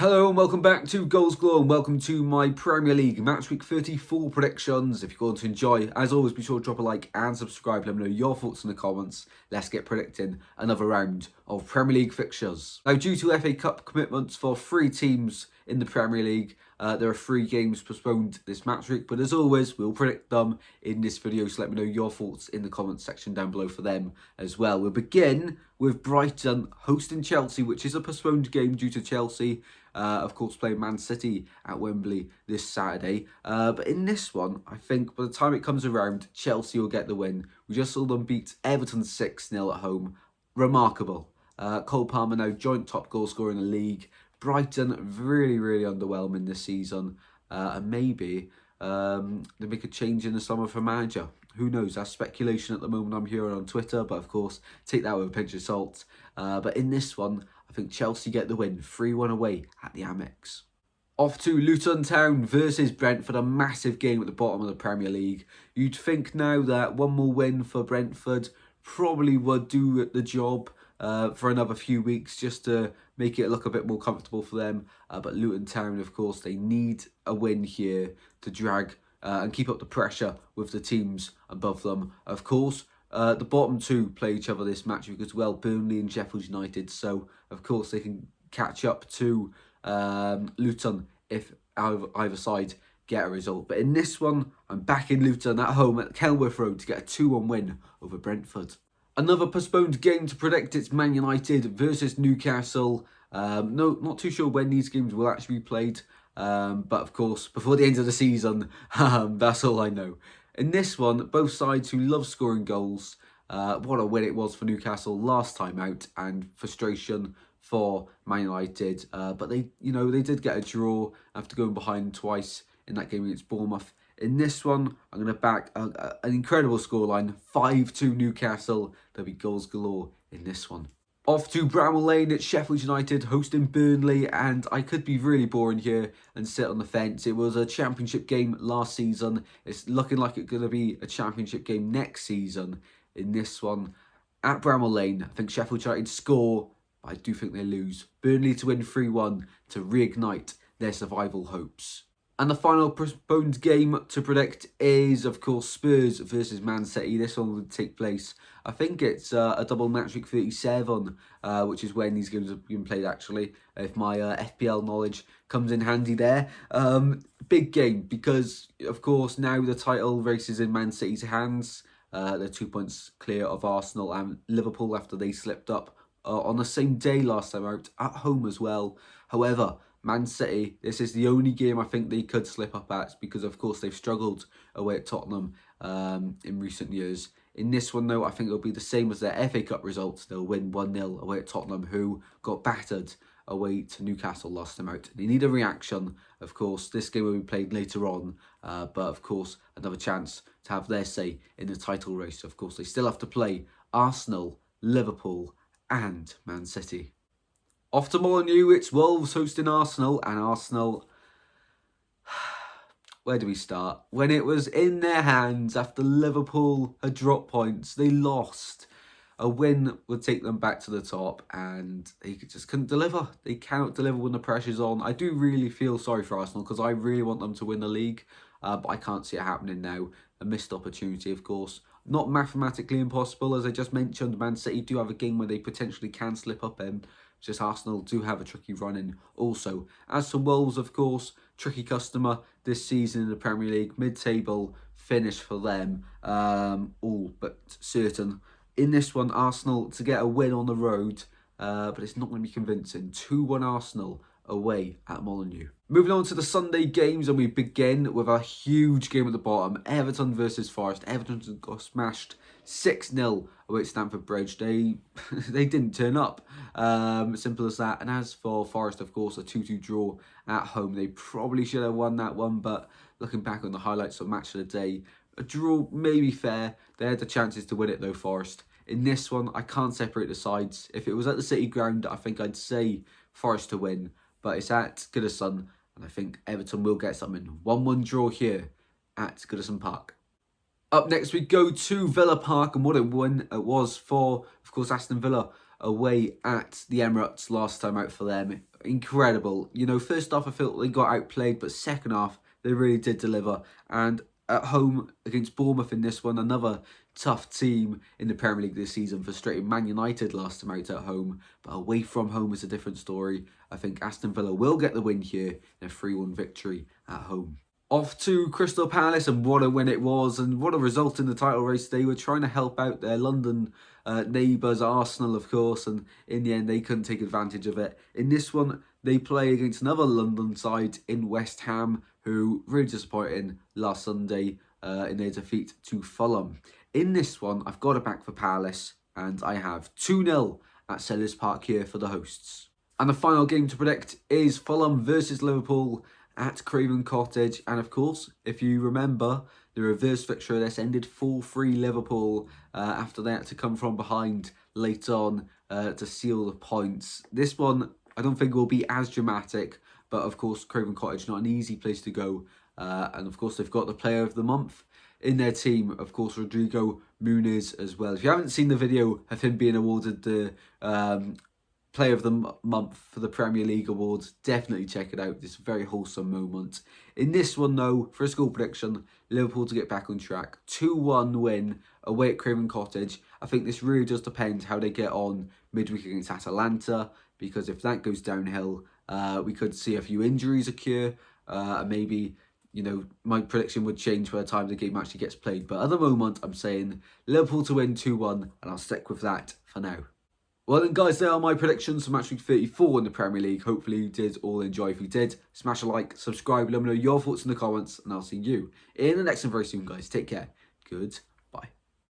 Hello and welcome back to Goals Glow and welcome to my Premier League Match Week 34 predictions. If you're going to enjoy, as always, be sure to drop a like and subscribe. Let me know your thoughts in the comments. Let's get predicting another round of Premier League fixtures. Now, due to FA Cup commitments for 3 teams in the Premier League, there are 3 games postponed this match week, but as always, we'll predict them in this video, so let me know your thoughts in the comments section down below for them as well. We'll begin with Brighton hosting Chelsea, which is a postponed game due to Chelsea, of course, playing Man City at Wembley this Saturday. But in this one, I think by the time it comes around, Chelsea will get the win. We just saw them beat Everton 6-0 at home. Remarkable. Cole Palmer now joint top goal scorer in the league. Brighton really underwhelming this season, and maybe they make a change in the summer for manager. Who knows? That's speculation at the moment I'm hearing on Twitter, but of course, take that with a pinch of salt. But in this one, I think Chelsea get the win, 3-1 away at the Amex. Off to Luton Town versus Brentford, a massive game at the bottom of the Premier League. You'd think now that one more win for Brentford probably would do the job for another few weeks, just to make it look a bit more comfortable for them. But Luton Town, of course, they need a win here to drag and keep up the pressure with the teams above them. Of course, the bottom 2 play each other this match week as well, Burnley and Sheffield United. So, of course, they can catch up to Luton if either side get a result. But in this one, I'm back in Luton at home at Kenilworth Road to get a 2-1 win over Brentford. Another postponed game to predict, it's Man United versus Newcastle. No, not too sure when these games will actually be played. But of course, before the end of the season, that's all I know. In this one, both sides who love scoring goals. What a win it was for Newcastle last time out, and frustration for Man United. But they did get a draw after going behind twice in that game against Bournemouth. In this one, I'm going to back an incredible scoreline, 5-2 Newcastle. There'll be goals galore in this one. Off to Bramall Lane at Sheffield United hosting Burnley, and I could be really boring here and sit on the fence. It was a championship game last season. It's looking like it's going to be a championship game next season in this one. At Bramall Lane, I think Sheffield United score, but I do think they lose. Burnley to win 3-1 to reignite their survival hopes. And the final postponed game to predict is, of course, Spurs versus Man City. This one will take place, I think it's a double match week 37, which is when these games have been played, actually, if my FPL knowledge comes in handy there. Big game, because, of course, now the title race is in Man City's hands. They're 2 points clear of Arsenal and Liverpool after they slipped up on the same day last time out, at home as well. However, Man City, this is the only game I think they could slip up at, because of course they've struggled away at Tottenham in recent years. In this one though, I think it'll be the same as their FA Cup results. They'll win 1-0 away at Tottenham, who got battered away to Newcastle last time out. They need a reaction. Of course, this game will be played later on, but of course another chance to have their say in the title race. Of course, they still have to play Arsenal, Liverpool and Man City. Off to Molineux, it's Wolves hosting Arsenal, and Arsenal, where do we start? When it was in their hands after Liverpool had dropped points, they lost. A win would take them back to the top, and they just couldn't deliver. They cannot deliver when the pressure's on. I do really feel sorry for Arsenal, because I really want them to win the league, but I can't see it happening now. A missed opportunity, of course. Not mathematically impossible, as I just mentioned. Man City do have a game where they potentially can slip up in. Just Arsenal do have a tricky run in also. As for Wolves, of course, tricky customer this season in the Premier League. Mid-table finish for them, all but certain. In this one, Arsenal to get a win on the road, but it's not going to be convincing. 2-1 Arsenal away at Molineux. Moving on to the Sunday games, and we begin with a huge game at the bottom. Everton versus Forest. Everton got smashed 6-0 away at Stamford Bridge. They didn't turn up. Simple as that. And as for Forest, of course, a 2-2 draw at home. They probably should have won that one, but looking back on the highlights of match of the day, a draw may be fair. They had the chances to win it though, Forest. In this one, I can't separate the sides. If it was at the City ground, I think I'd say Forest to win. But it's at Goodison, and I think Everton will get something. 1-1 draw here at Goodison Park. Up next, we go to Villa Park, and what a win it was for, of course, Aston Villa away at the Emirates last time out for them. incredible. You know, first half I felt they got outplayed, but second half they really did deliver. And at home against Bournemouth in this one, another tough team in the Premier League this season, frustrating Man United last time out at home, but away from home is a different story. I think Aston Villa will get the win here in a 3-1 victory at home. Off to Crystal Palace, and what a win it was, and what a result in the title race. They were trying to help out their London neighbours, Arsenal, of course, and in the end they couldn't take advantage of it. In this one, they play against another London side in West Ham, who really disappointing last Sunday in their defeat to Fulham. In this one, I've got it back for Palace, and I have 2-0 at Selhurst Park here for the hosts. And the final game to predict is Fulham versus Liverpool at Craven Cottage. And of course, if you remember, the reverse fixture of this ended 4-3 Liverpool after they had to come from behind late on to seal the points. This one, I don't think will be as dramatic, but of course, Craven Cottage, not an easy place to go. And of course, they've got the player of the month in their team, of course, Rodrigo Muniz as well. If you haven't seen the video of him being awarded the Player of the Month for the Premier League Awards, definitely check it out. It's a very wholesome moment. In this one, though, for a score prediction, Liverpool to get back on track. 2-1 win away at Craven Cottage. I think this really does depend how they get on midweek against Atalanta, because if that goes downhill, we could see a few injuries occur, and maybe, you know, my prediction would change by the time the game actually gets played. But at the moment, I'm saying Liverpool to win 2-1, and I'll stick with that for now. Well then guys, there are my predictions for match week 34 in the Premier League. Hopefully you did all enjoy. If you did, smash a like, subscribe, let me know your thoughts in the comments, and I'll see you in the next one very soon guys. Take care. Good.